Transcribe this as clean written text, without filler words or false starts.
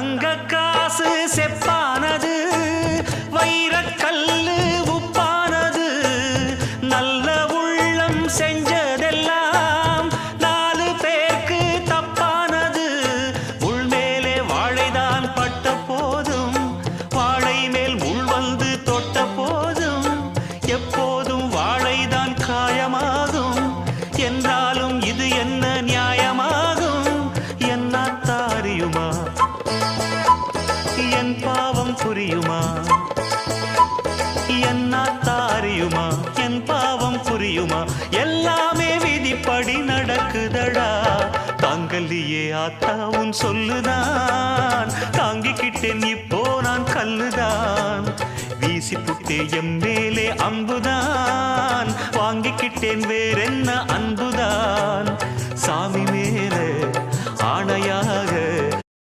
தங்க காசு செப்பானது, வைரக்கல்லு உப்பானது, நல்ல உள்ளம் செஞ்சதெல்லாம் நாலு பேருக்கு தப்பானது. உள்மேலே வாழைதான் பட்ட போதும், வாழை மேல் முள் வந்து தொட்ட போதும், எப்போதும் வாழைதான் காயமாகும் என்றாலும் இது என்ன நியாயமாகும்? என்னாத்தாரியுமா என் பாவம் புரியுமா? என்னாத்தாரியுமா என் பாவம் புரியுமா? எல்லாமே விதிப்படி நடக்குதடா. தாங்கல்லியே ஆத்தா உன் சொல்லுதான், தாங்கிக்கிட்டேன் இப்போ நான் கல்லுதான். வீசி புட்டே எம் மேலே அம்புதான், வாங்கிக்கிட்டேன் வேறென்ன அன்புதான். சாமி மேலே ஆணையாக